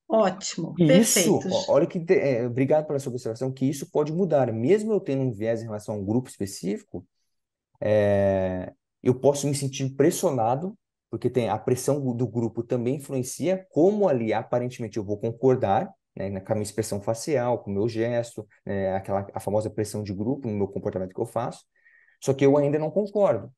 Ótimo, E isso, perfeito. olha obrigado pela sua observação, que isso pode mudar. Mesmo eu tendo um viés em relação a um grupo específico, eu posso me sentir pressionado, porque tem a pressão do grupo também influencia, como ali aparentemente eu vou concordar, né, com a minha expressão facial, com o meu gesto, né, a famosa pressão de grupo no meu comportamento que eu faço, só que eu ainda não concordo.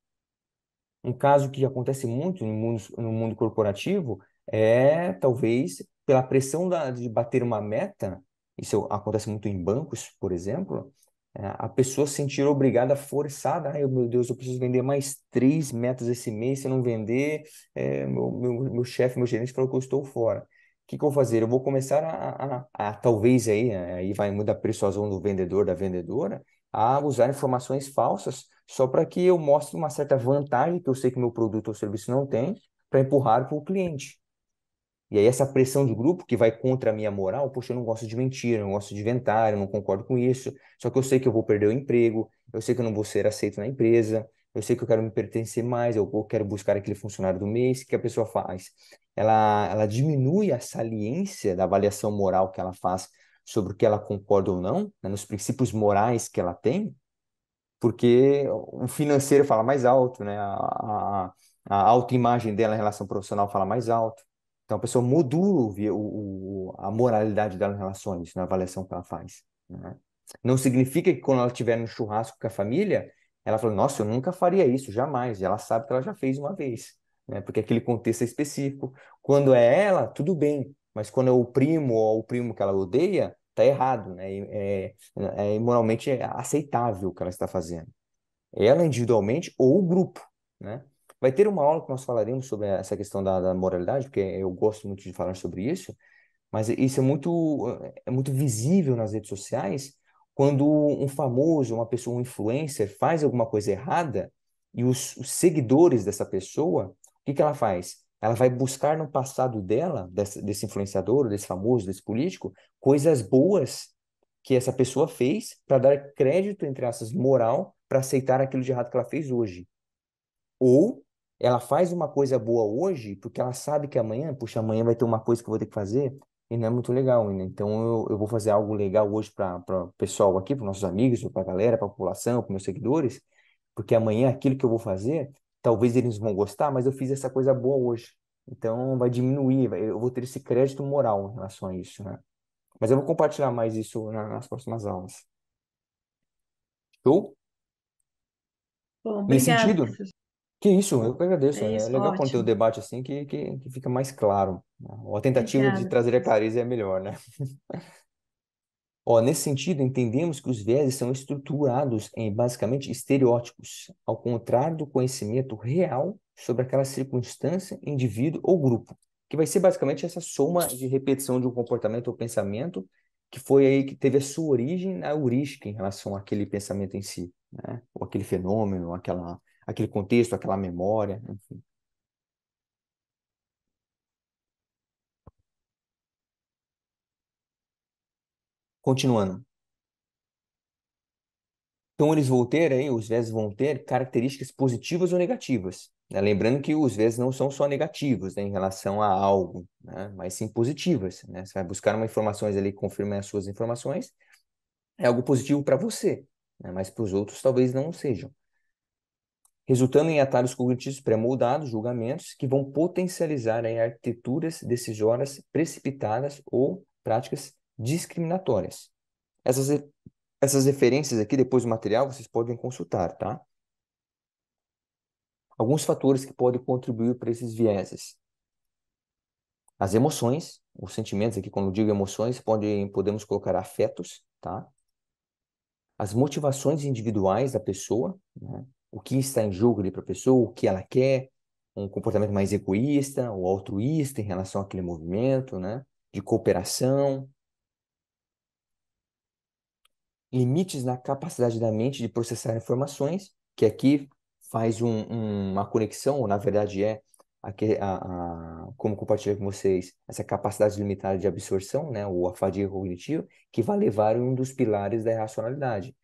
Um caso que acontece muito no mundo corporativo é, talvez, pela pressão de bater uma meta, isso acontece muito em bancos, por exemplo, a pessoa se sentir obrigada, forçada, ai, meu Deus, eu preciso vender mais 3 metas esse mês, se eu não vender, meu chefe, meu gerente falou que eu estou fora. O que que eu vou fazer? Eu vou começar talvez aí vai mudar a persuasão do vendedor, da vendedora, a usar informações falsas só para que eu mostre uma certa vantagem que eu sei que meu produto ou serviço não tem, para empurrar para o cliente. E aí essa pressão de grupo que vai contra a minha moral, poxa, eu não gosto de mentira, eu não gosto de inventar, eu não concordo com isso, só que eu sei que eu vou perder o emprego, eu sei que eu não vou ser aceito na empresa, eu sei que eu quero me pertencer mais, eu quero buscar aquele funcionário do mês, o que a pessoa faz? Ela diminui a saliência da avaliação moral que ela faz sobre o que ela concorda ou não, né, nos princípios morais que ela tem, porque o financeiro fala mais alto, né? A autoimagem dela em relação profissional fala mais alto. Então a pessoa modula a moralidade dela em relação a isso, na avaliação que ela faz, né? Não significa que quando ela estiver no churrasco com a família, ela fala, nossa, eu nunca faria isso, jamais. E ela sabe que ela já fez uma vez, né? Porque aquele contexto é específico. Quando é ela, tudo bem. Mas quando é o primo ou o primo que ela odeia, tá errado, né? É moralmente aceitável o que ela está fazendo. Ela individualmente ou o grupo, né? Vai ter uma aula que nós falaremos sobre essa questão da moralidade, porque eu gosto muito de falar sobre isso, mas isso é muito visível nas redes sociais quando um famoso, uma pessoa, um influencer faz alguma coisa errada e os seguidores dessa pessoa, o que que ela faz? Ela vai buscar no passado dela, desse influenciador, desse famoso, desse político, coisas boas que essa pessoa fez para dar crédito, entre aspas, moral para aceitar aquilo de errado que ela fez hoje. Ou ela faz uma coisa boa hoje porque ela sabe que amanhã, puxa, amanhã vai ter uma coisa que eu vou ter que fazer e não é muito legal ainda. Então eu vou fazer algo legal hoje para o pessoal aqui, para nossos amigos, para a galera, para a população, para meus seguidores, porque amanhã aquilo que eu vou fazer, talvez eles vão gostar, mas eu fiz essa coisa boa hoje. Então vai diminuir, eu vou ter esse crédito moral em relação a isso, né? Mas eu vou compartilhar mais isso nas próximas aulas. Show? Bom, Nesse obrigada, sentido, professor. que isso, eu que agradeço. É É isso, legal quando tem o ótimo. debate assim que fica mais claro, né? Ou a tentativa de Obrigada. trazer a clareza é melhor, né? Ó, nesse sentido, entendemos que os vieses são estruturados em basicamente estereótipos, ao contrário do conhecimento real sobre aquela circunstância, indivíduo ou grupo, que vai ser basicamente essa soma de repetição de um comportamento ou pensamento que foi aí que teve a sua origem na heurística em relação àquele pensamento em si, né? Ou aquele fenômeno, aquele contexto, aquela memória, enfim. Continuando. Então, eles vão ter aí, os vieses vão ter características positivas ou negativas, né? Lembrando que os vieses não são só negativos, né, em relação a algo, né, mas sim positivas, né? Você vai buscar uma informações ali que confirmem as suas informações, é algo positivo para você, né, mas para os outros talvez não sejam. Resultando em atalhos cognitivos pré-moldados, julgamentos, que vão potencializar aí arquiteturas decisórias precipitadas ou práticas discriminatórias. Essas, essas referências aqui, depois do material, vocês podem consultar, tá? Alguns fatores que podem contribuir para esses vieses. As emoções, os sentimentos aqui, quando eu digo emoções, podemos colocar afetos, tá? As motivações individuais da pessoa, né? O que está em jogo ali para a pessoa, o que ela quer, um comportamento mais egoísta ou altruísta em relação àquele movimento, né? De cooperação, limites na capacidade da mente de processar informações, que aqui faz uma conexão, ou na verdade como compartilhar com vocês, essa capacidade limitada de absorção, né, ou a fadiga cognitiva, que vai levar a um dos pilares da irracionalidade,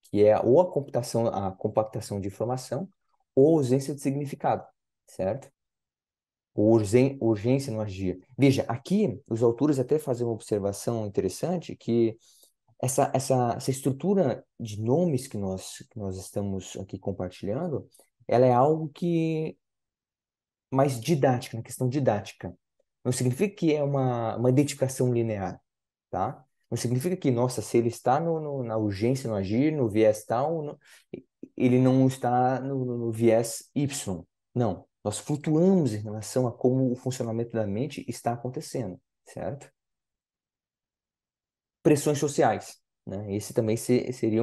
que é ou a compactação de informação ou ausência de significado, certo? ou urgência no agir. Veja, aqui os autores até fazem uma observação interessante que essa estrutura de nomes que nós estamos aqui compartilhando, ela é algo que mais didática, na questão didática. Não significa que é uma identificação linear, tá? Não significa que, nossa, se ele está na urgência, no agir, no viés tal, ele não está no viés Y. Não. Nós flutuamos em relação a como o funcionamento da mente está acontecendo, certo? Pressões sociais, né? Esse também seria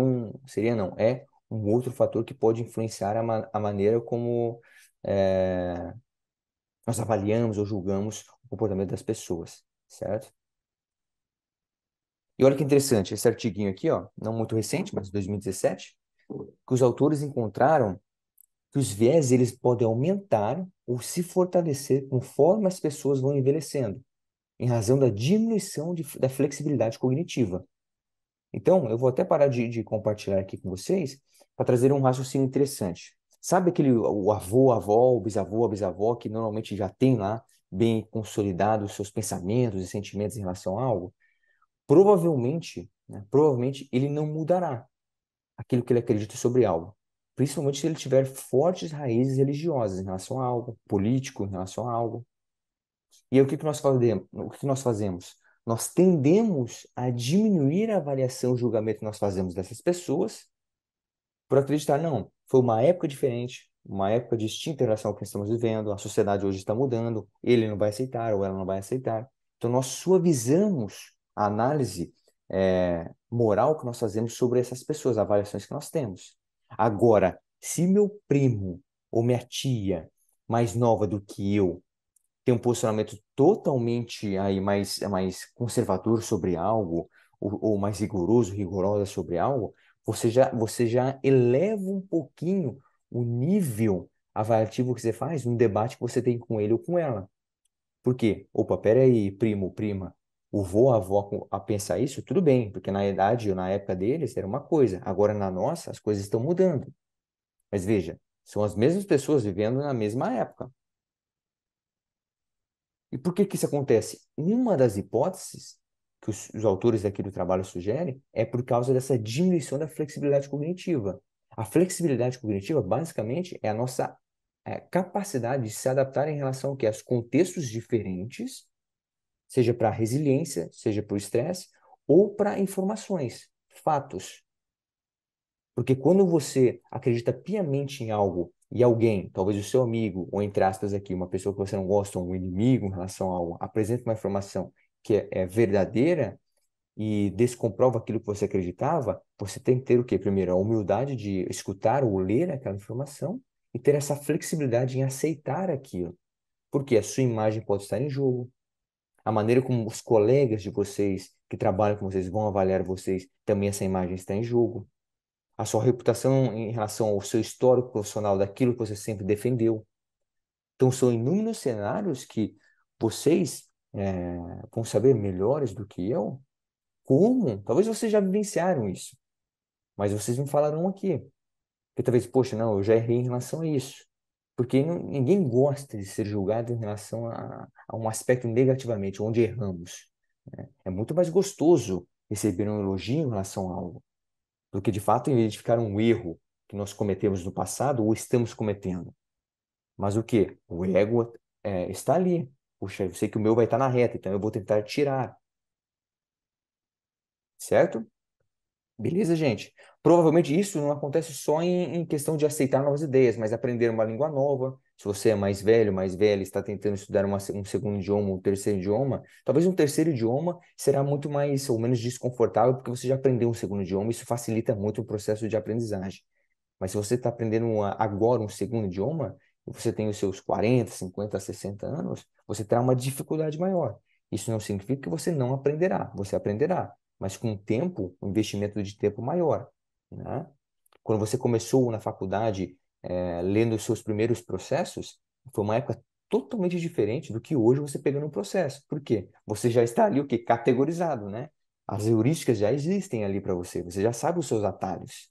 não, é um outro fator que pode influenciar a maneira como é, nós avaliamos ou julgamos o comportamento das pessoas, certo? E olha que interessante, esse artiguinho aqui, ó, não muito recente, mas de 2017, que os autores encontraram que os viés eles podem aumentar ou se fortalecer conforme as pessoas vão envelhecendo, em razão da diminuição da flexibilidade cognitiva. Então, eu vou até parar de compartilhar aqui com vocês para trazer um raciocínio interessante. Sabe aquele o avô, a avó, o bisavô, a bisavó, que normalmente já tem lá bem consolidados os seus pensamentos e sentimentos em relação a algo? Provavelmente, né, provavelmente ele não mudará aquilo que ele acredita sobre algo. Principalmente se ele tiver fortes raízes religiosas em relação a algo, político em relação a algo. E aí, o que que nós fazemos? O que que nós fazemos? Nós tendemos a diminuir a avaliação e o julgamento que nós fazemos dessas pessoas por acreditar, não, foi uma época diferente, uma época distinta em relação ao que estamos vivendo, a sociedade hoje está mudando, ele não vai aceitar ou ela não vai aceitar. Então, nós suavizamos a análise moral que nós fazemos sobre essas pessoas, avaliações que nós temos. Agora, se meu primo ou minha tia mais nova do que eu tem um posicionamento totalmente aí mais conservador sobre algo, ou mais rigorosa sobre algo, você já eleva um pouquinho o nível avaliativo que você faz no debate que você tem com ele ou com ela. Por quê? Opa, peraí, primo, prima, o vô, a avó a pensar isso, tudo bem, porque na idade ou na época deles era uma coisa, agora na nossa as coisas estão mudando. Mas veja, são as mesmas pessoas vivendo na mesma época. E por que que isso acontece? Uma das hipóteses que os autores aqui do trabalho sugerem é por causa dessa diminuição da flexibilidade cognitiva. A flexibilidade cognitiva, basicamente, é a nossa capacidade de se adaptar em relação ao que? Aos contextos diferentes, seja para resiliência, seja para o estresse, ou para informações, fatos. Porque quando você acredita piamente em algo e alguém, talvez o seu amigo, ou entre aspas aqui, uma pessoa que você não gosta, um inimigo em relação a algo, apresenta uma informação que é verdadeira e descomprova aquilo que você acreditava, você tem que ter o quê? Primeiro, a humildade de escutar ou ler aquela informação e ter essa flexibilidade em aceitar aquilo. Porque a sua imagem pode estar em jogo, a maneira como os colegas de vocês que trabalham com vocês vão avaliar vocês, também essa imagem está em jogo, a sua reputação em relação ao seu histórico profissional, daquilo que você sempre defendeu. Então, são inúmeros cenários que vocês vão saber melhores do que eu. Como? Talvez vocês já vivenciaram isso, mas vocês não falaram aqui. Porque talvez, poxa, não, eu já errei em relação a isso. Porque ninguém gosta de ser julgado em relação a um aspecto negativamente, onde erramos, né? É muito mais gostoso receber um elogio em relação a algo do que de fato identificar um erro que nós cometemos no passado ou estamos cometendo. Mas o que? O ego está ali. Puxa, eu sei que o meu vai estar na reta, então eu vou tentar tirar, certo? Beleza, gente? Provavelmente isso não acontece só em questão de aceitar novas ideias, mas aprender uma língua nova. Se você é mais velho, mais velha, está tentando estudar um segundo idioma, um terceiro idioma, talvez um terceiro idioma será muito mais ou menos desconfortável porque você já aprendeu um segundo idioma, isso facilita muito o processo de aprendizagem. Mas se você está aprendendo agora um segundo idioma, e você tem os seus 40, 50, 60 anos, você terá uma dificuldade maior. Isso não significa que você não aprenderá, você aprenderá, mas com o tempo, um investimento de tempo maior, né? Quando você começou na faculdade, lendo os seus primeiros processos, foi uma época totalmente diferente do que hoje você pegando um processo. Por quê? Você já está ali o quê? Categorizado, né? As heurísticas já existem ali para você, você já sabe os seus atalhos.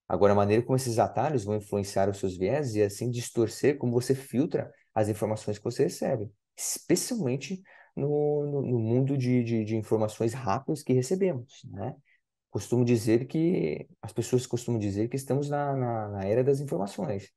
Agora, a maneira como esses atalhos vão influenciar os seus viéses e assim distorcer como você filtra as informações que você recebe, especialmente no mundo de informações rápidas que recebemos, né? Costumo dizer que, as pessoas costumam dizer que estamos na era das informações.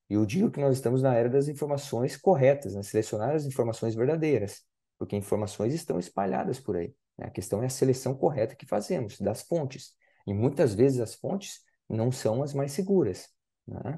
E eu digo que nós estamos na era das informações corretas, né? Selecionar as informações verdadeiras, porque informações estão espalhadas por aí, né? A questão é a seleção correta que fazemos das fontes. E muitas vezes as fontes não são as mais seguras, né?